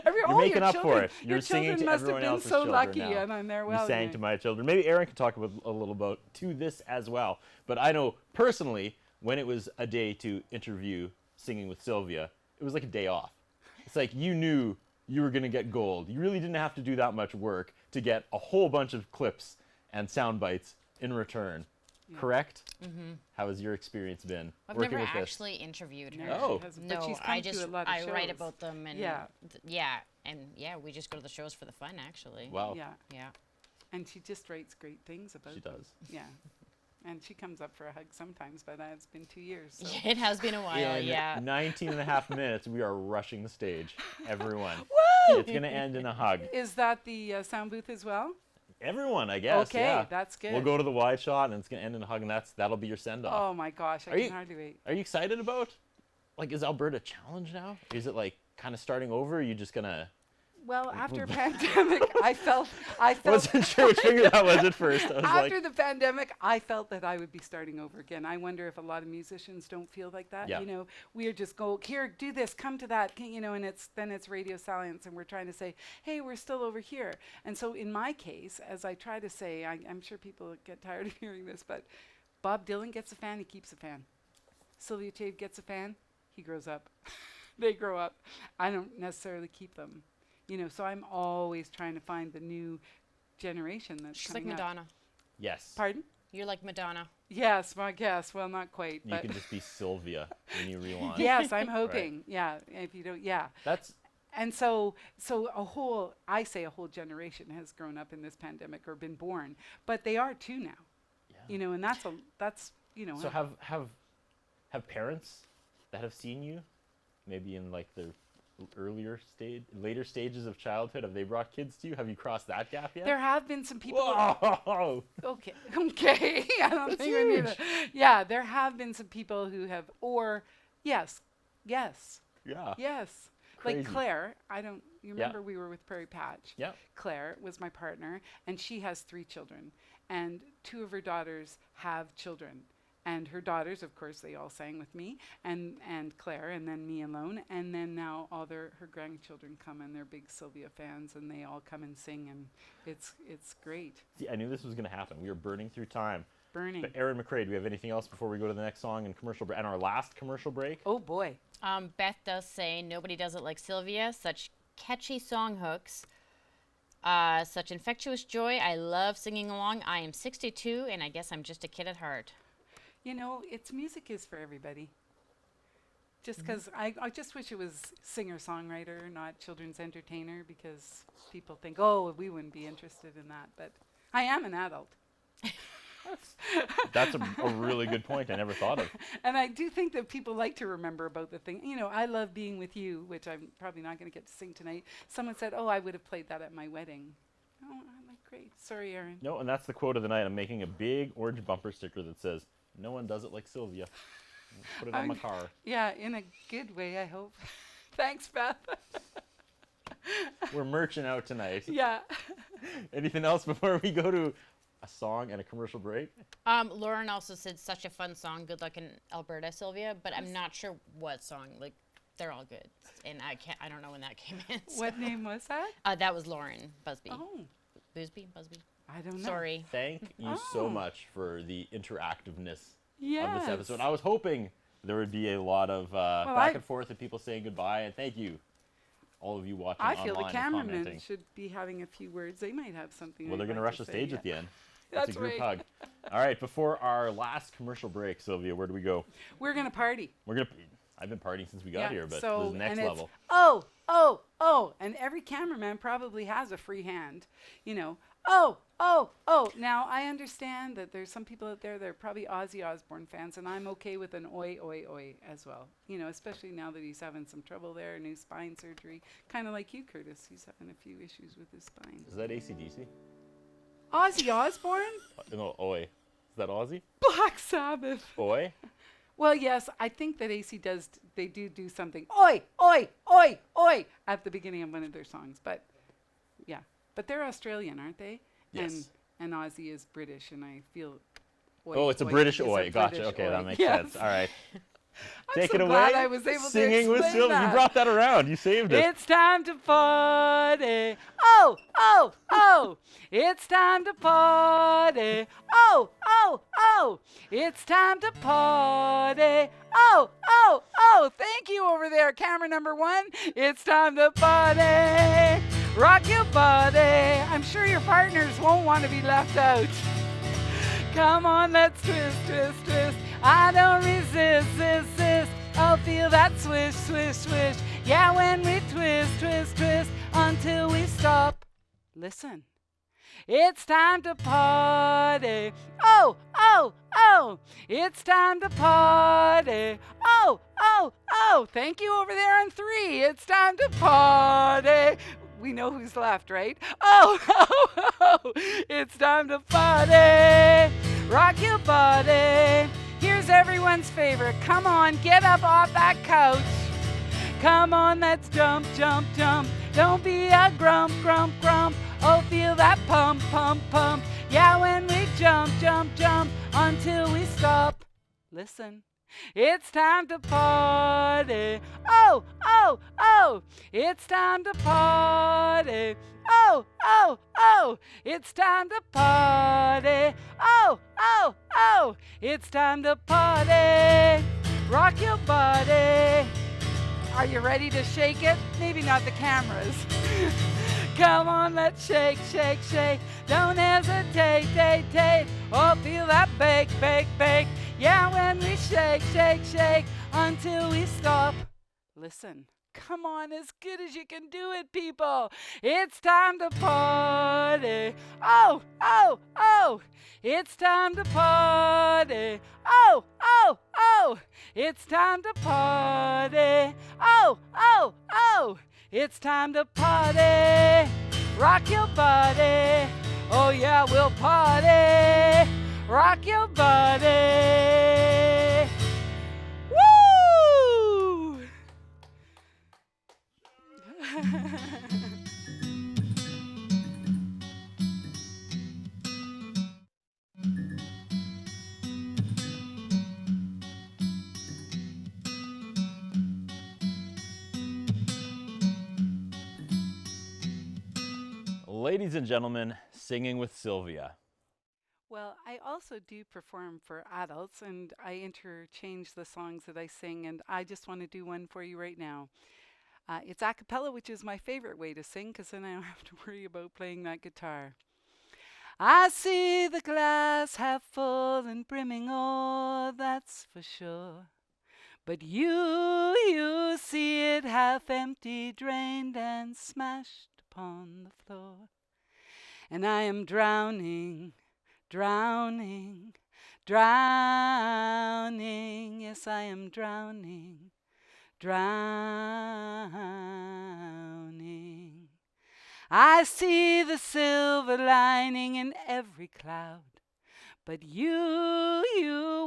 you're making up for it. You're singing to everyone else's so children lucky, now. and I'm there. Well, you sang to my children. Maybe Aaron can talk a little about to this as well. But I know personally, when it was a day to interview Singing with Sylvia, it was like a day off. It's like you knew you were going to get gold. You really didn't have to do that much work to get a whole bunch of clips and sound bites in return. Yeah. Correct? Mm-hmm. How has your experience been working with this? I've never actually interviewed her. Oh. No, I write about them, and we just go to the shows for the fun, actually. Wow. Yeah. And she just writes great things about them. She does. Yeah. And she comes up for a hug sometimes, but it's been 2 years. So. It has been a while, yeah. 19 and a half minutes, we are rushing the stage. Everyone. Woo! It's going to end in a hug. Is that the sound booth as well? Everyone, I guess. Okay, yeah. That's good. We'll go to the wide shot, and it's going to end in a hug, and that'll be your send-off. Oh, my gosh. I can hardly wait. Are you excited about, is Alberta a challenge now? Is it, kind of starting over? Or are you just going to... Well, after pandemic, I felt. Wasn't sure which finger that was at first. I was after the pandemic, I felt that I would be starting over again. I wonder if a lot of musicians don't feel like that. Yeah. We just go here, do this, come to that, and it's radio silence, and we're trying to say, hey, we're still over here. And so in my case, as I try to say, I'm sure people get tired of hearing this, but Bob Dylan gets a fan, he keeps a fan. Sylvia Chave gets a fan, he grows up. They grow up. I don't necessarily keep them. So I'm always trying to find the new generation that's She's coming like Madonna. up. Yes. Pardon? You're like Madonna. Yes, I guess. Well, not quite. You can just be Sylvia when you relaunch. Yes, I'm hoping. Right. Yeah, if you don't, yeah. And so a whole generation has grown up in this pandemic or been born, but they are too now. Yeah. And that's. So have parents that have seen you, maybe in the later stages of childhood, have they brought kids to you? Have you crossed that gap yet? There have been some people. Whoa! Okay. I don't think I need it. Yeah, there have been some people who have, or yes. Yeah. Yes. Crazy. Like Claire, you remember we were with Prairie Patch? Yeah. Claire was my partner, and she has 3 children, and 2 of her daughters have children. And her daughters, of course, they all sang with me, and Claire, and then me alone. And then now all her grandchildren come, and they're big Sylvia fans, and they all come and sing, and it's great. See, I knew this was going to happen. We were burning through time. Burning. But Aaron McCrae, do we have anything else before we go to the next song and commercial break? And our last commercial break? Oh, boy. Beth does say, nobody does it like Sylvia. Such catchy song hooks. Such infectious joy. I love singing along. I am 62, and I guess I'm just a kid at heart. You know, it's music is for everybody. Just because I just wish it was singer-songwriter, not children's entertainer, because people think, oh, we wouldn't be interested in that. But I am an adult. That's a really good point I never thought of. And I do think that people like to remember about the thing. You know, I love being with you, which I'm probably not going to get to sing tonight. Someone said, oh, I would have played that at my wedding. Oh, I'm like, great. Sorry, Aaron. No, and that's the quote of the night. I'm making a big orange bumper sticker that says, "No one does it like Sylvia." Put it on my car. Yeah, in a good way, I hope. Thanks, Beth. We're merching out tonight. Yeah. Anything else before we go to a song and a commercial break? Lauren also said such a fun song. Good luck in Alberta, Sylvia. But I'm not sure what song. Like, they're all good, and I don't know when that came in. So. What name was that? That was Lauren Busby. Oh, Busby. I don't know. Sorry. Thank you so much for the interactiveness Yes. of this episode. I was hoping there would be a lot of back and forth and people saying goodbye, and thank you, all of you watching I online feel the and cameramen commenting. should be having a few words. They might have something. Well, they're going to rush the stage at the end. That's a That's group right. hug. All right, before our last commercial break, Sylvia, where do we go? We're gonna party. I've been partying since we got here, but so, this is next and level. Oh, and every cameraman probably has a free hand. You know, oh. Now, I understand that there's some people out there that are probably Ozzy Osbourne fans, and I'm okay with an oi, oi, oi as well. You know, especially now that he's having some trouble there, new spine surgery. Kind of like you, Curtis. He's having a few issues with his spine. Is that AC/DC? Ozzy Osbourne? No, oi. Is that Aussie? Black Sabbath. Oi? Well, yes, I think that AC does, they do something, oi, oi, oi, oi, at the beginning of one of their songs. But, yeah. But they're Australian, aren't they? Yes. And Aussie is British, and I feel oi, Oh, it's a oi British is a oi. Gotcha. British Okay, oi. that makes Yes. sense. All right. I'm Take so it away. glad I was able Singing to with explain Sylvia. that. You brought that around. You saved it. It's time to party. Oh, oh, oh. It's time to party. Oh, oh, oh. It's time to party. Oh, oh, oh. Thank you over there, camera number 1. It's time to party. Rock your body. I'm sure your partners won't want to be left out. Come on, let's twist, twist, twist. I don't resist. Oh, feel that swish, swish, swish. Yeah, when we twist, twist, twist until we stop. Listen. It's time to party. Oh, oh, oh. It's time to party. Oh, oh, oh. Thank you over there on 3. It's time to party. We know who's left, right? Oh, oh, oh. It's time to party. Rock your body. Here's everyone's favorite. Come on, get up off that couch. Come on, let's jump, jump, jump. Don't be a grump, grump, grump. Oh, feel that pump, pump, pump. Yeah, when we jump, jump, jump until we stop. Listen. It's time to party. Oh, oh, oh. It's time to party. Oh, oh, oh. It's time to party. Oh, oh, oh. It's time to party. Rock your body. Are you ready to shake it? Maybe not the cameras. Come on, let's shake, shake, shake. Don't hesitate, take. Oh, feel that bake, bake, bake. Yeah, when we shake, shake, shake until we stop. Listen. Come on, as good as you can do it, people. It's time to party. Oh, oh, oh. It's time to party. Oh, oh, oh. It's time to party. Oh, oh, oh. It's time to party. Rock your body. Oh, yeah, we'll party. Rock your body. Woo! Ladies and gentlemen, Singing with Sylvia. Well, I also do perform for adults, and I interchange the songs that I sing, and I just want to do one for you right now. It's a cappella, which is my favorite way to sing because then I don't have to worry about playing that guitar. I see the glass half full and brimming o'er, that's for sure. But you see it half empty, drained and smashed upon the floor. And I am drowning, drowning, drowning. Yes, I am drowning, drowning. I see the silver lining in every cloud, but you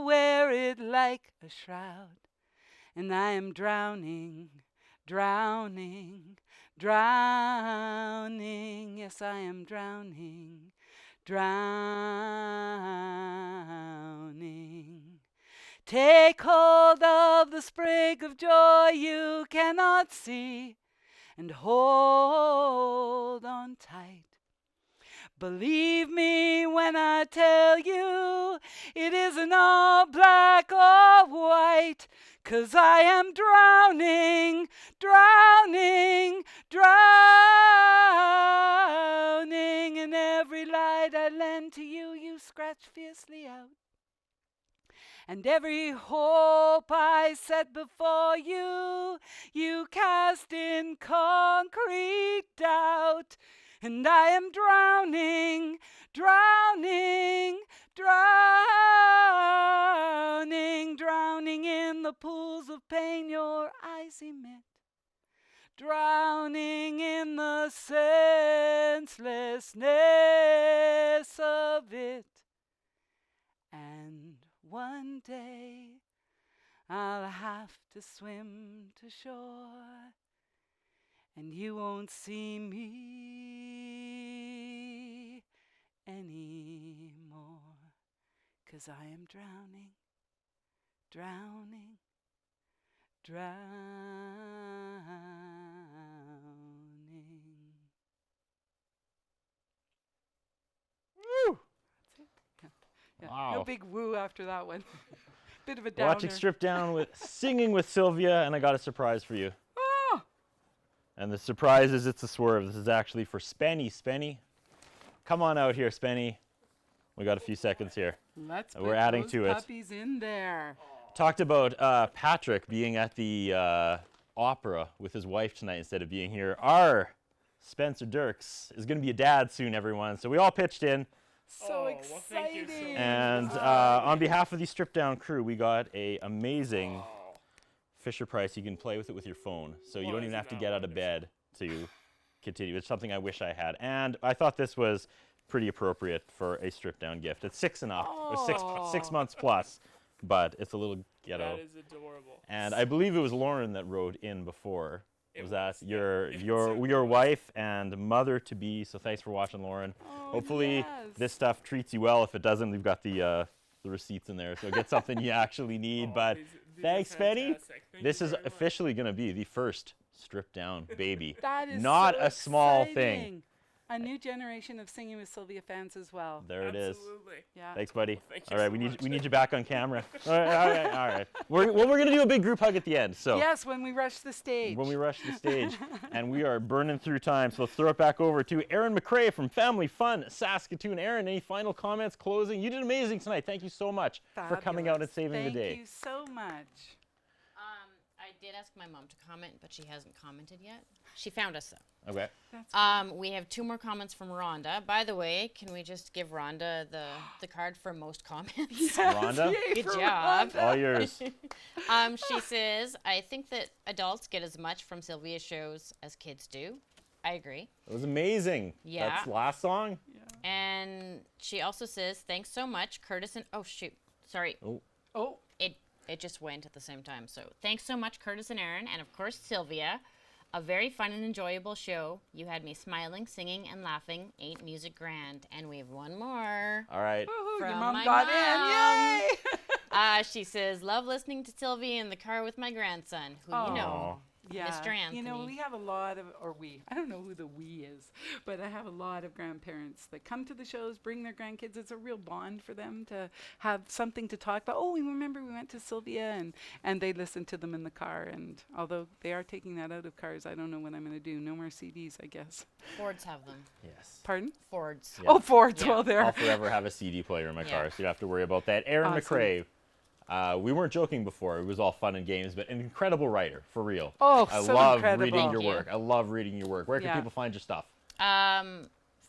wear it like a shroud. And I am drowning, drowning, drowning. Yes, I am drowning, drowning. Take hold of the sprig of joy you cannot see and hold on tight. Believe me when I tell you it isn't all black or white, 'cause I am drowning, drowning, drowning. And every light I lend to you, you scratch fiercely out. And every hope I set before you, you cast in concrete doubt. And I am drowning, drowning, drowning, drowning in the pools of pain your eyes emit. Drowning in the senselessness of it. And one day I'll have to swim to shore, and you won't see me anymore, 'cause I am drowning, drowning, drowning. Woo! Yeah, Wow. no big woo after that one. Bit of a downer. Watching Strip Down with Singing with Sylvia, and I got a surprise for you. Oh! And the surprise is it's a swerve. This is actually for Spenny. Spenny, come on out here, Spenny. We got a few seconds here. Let's We're put adding those to it. puppies in there. Talked about Patrick being at the opera with his wife tonight instead of being here. Our Spencer Dirks is going to be a dad soon, everyone. So we all pitched in. So well, thank you so exciting. much. And on behalf of the Strip Down crew, we got a amazing Fisher Price. You can play with it with your phone. So you Well, don't even isn't have to that get out of wonderful? bed to continue. It's something I wish I had. And I thought this was pretty appropriate for a Strip Down gift. It's 6 and up, or six months plus, but it's a little ghetto. That is adorable. And I believe it was Lauren that wrote in before. It Was that was, yeah. your It your certainly your was. wife and mother to be? So thanks for watching, Lauren. Oh, Hopefully yes. this stuff treats you well. If it doesn't, we've got the receipts in there, so get something you actually need. Oh, but these are thanks, Benny. fantastic. Thank This you is very much. officially going to be the first Strip Down baby. That is Not so a small thing. exciting. A new generation of Singing with Sylvia fans as well. There it is. Absolutely. Yeah. Thanks, buddy. Thank you All right, so we much. need you back on camera. All right. We're going to do a big group hug at the end. So Yes, when we rush the stage. when we rush the stage, and we are burning through time, so let's throw it back over to Aaron McCrae from Family Fun Saskatoon. Aaron, any final comments, closing? You did amazing tonight. Thank you so much for coming out and Fabulous. saving the day. Thank you so much. I did ask my mom to comment, but she hasn't commented yet. She found us though. Okay. We have 2 more comments from Rhonda. By the way, can we just give Rhonda the card for most comments? Rhonda, Yay Good for job. Rhonda. all yours. She says, I think that adults get as much from Sylvia's shows as kids do. I agree. It was amazing. Yeah. That's last song. And she also says, thanks so much, Curtis and, oh shoot, sorry. Oh, It just went at the same time. So thanks so much, Curtis and Aaron, and of course, Sylvia. A very fun and enjoyable show. You had me smiling, singing, and laughing. Ain't music grand? And we have one more. All right. woohoo, your From mom my got mom. in. Yay! She says, love listening to Sylvia in the car with my grandson, who you know. Aw. Yeah. Mr. Anthony. You know, we have a lot of, I don't know who the we is, but I have a lot of grandparents that come to the shows, bring their grandkids. It's a real bond for them to have something to talk about. Oh, we remember we went to Sylvia, and they listen to them in the car. And although they are taking that out of cars, I don't know what I'm going to do. No more CDs, I guess. Fords have them. Yes. Pardon? Fords. Yeah. Oh, Fords. Yeah. Well, there. I'll forever have a CD player in my Yeah. car, so you don't have to worry about that. Aaron Awesome. McRae, we weren't joking before. It was all fun and games, but an incredible writer, for real. Oh, I so love incredible. reading your Thank you. work. I love reading your work. Where can Yeah. people find your stuff?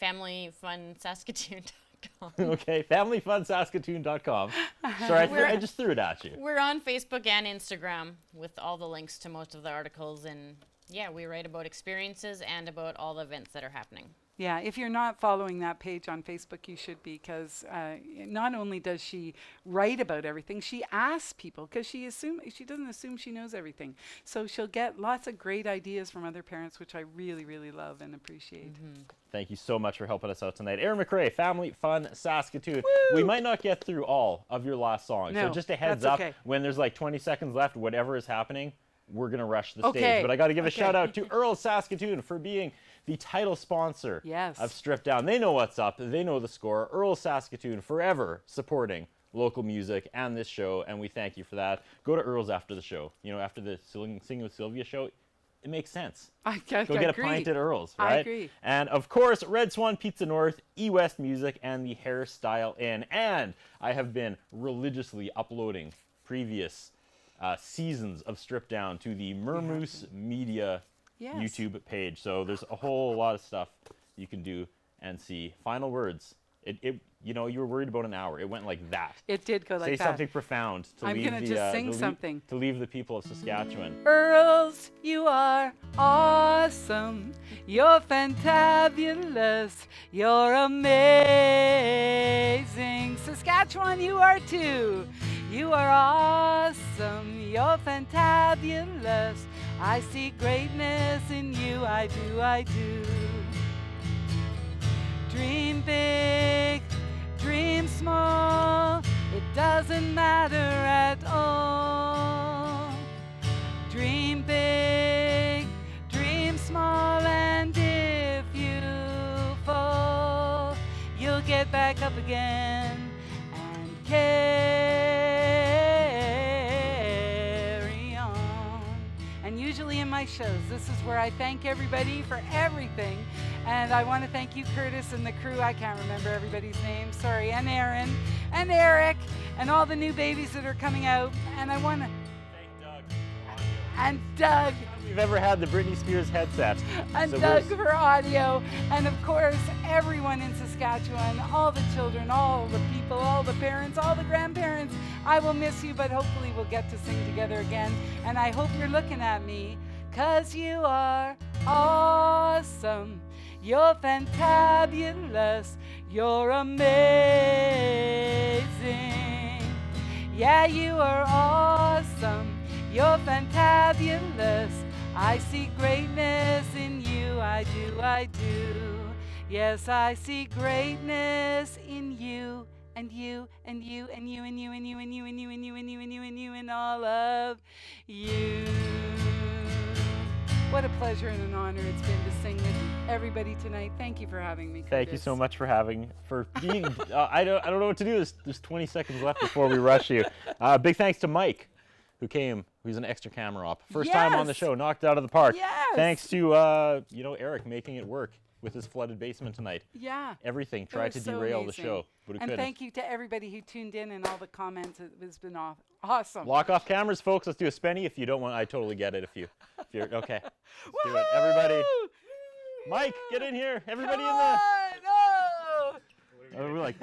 FamilyFunSaskatoon.com. Okay, familyfunsaskatoon.com. Sorry, I just threw it at you. We're on Facebook and Instagram with all the links to most of the articles, and yeah, we write about experiences and about all the events that are happening. Yeah, if you're not following that page on Facebook, you should be, because not only does she write about everything, she asks people, because she doesn't assume she knows everything. So she'll get lots of great ideas from other parents, which I really, really love and appreciate. Thank you so much for helping us out tonight. Aaron McRae, Family Fun Saskatoon. We might not get through all of your last song, so No, just a heads that's up, okay. when there's like 20 seconds left, whatever is happening, we're going to rush the Okay, stage. But I got to give a okay. shout out to Earl Saskatoon for being the title sponsor Yes. of Stripped Down. They know what's up. They know the score. Earl Saskatoon, forever supporting local music and this show, and we thank you for that. Go to Earl's after the show. You know, after the Singing with Sylvia show, it makes sense. I Go get a agree. pint at Earl's, I right? agree. And of course, Red Swan Pizza North, E-West Music, and the Hairstyle Inn. And I have been religiously uploading previous seasons of Stripped Down to the Mermoose Media Yes. YouTube page. So there's a whole lot of stuff you can do and see. Final words. You know, you were worried about an hour. It went like that. It did go like Say that. something profound to I'm leave gonna the, just sing to leave- something. to leave the people of Saskatchewan. Earls, you are awesome. You're fantabulous. You're amazing. Saskatchewan, you are too. You are awesome. You're fantabulous. I see greatness in you. I do, I do. Dream big, dream small. It doesn't matter at all. Dream big, dream small, and if you fall, you'll get back up again and carry on. And usually in my shows, this is where I thank everybody for everything. And I want to thank you, Curtis, and the crew. I can't remember everybody's name. Sorry. And Aaron and Eric and all the new babies that are coming out. And I want to... Thank Doug. And Doug. We've ever had the Britney Spears headset. And So Doug we're- for audio. And of course, everyone in Saskatchewan, all the children, all the people, all the parents, all the grandparents. I will miss you, but hopefully we'll get to sing together again. And I hope you're looking at me, 'cause you are awesome. You're fantabulous. You're amazing. Yeah, you are awesome. You're fantabulous. I see greatness in you. I do, I do. Yes, I see greatness in you. And you, and you, and you, and you, and you, and you, and you, and you, and you, and you, and you, and all of you. What a pleasure and an honor it's been to sing with everybody tonight. Thank you for having me, Thank you Curtis. so much for being. I don't know what to do. There's 20 seconds left before we rush you. Big thanks to Mike, who came. Who's an extra camera op. First time on the Yes. show, knocked it out of the park. Yes. Thanks to Eric making it work with his flooded basement tonight. Yeah. Everything That tried to was so derail amazing. the show, but it And couldn't. thank you to everybody who tuned in and all the comments. It has been awesome. Lock off cameras, folks. Let's do a spenny. If you don't want, I totally get it. If you're okay, let's do it. Everybody, Woo! Mike, get in here. Everybody Come in there. on! Oh! We're like,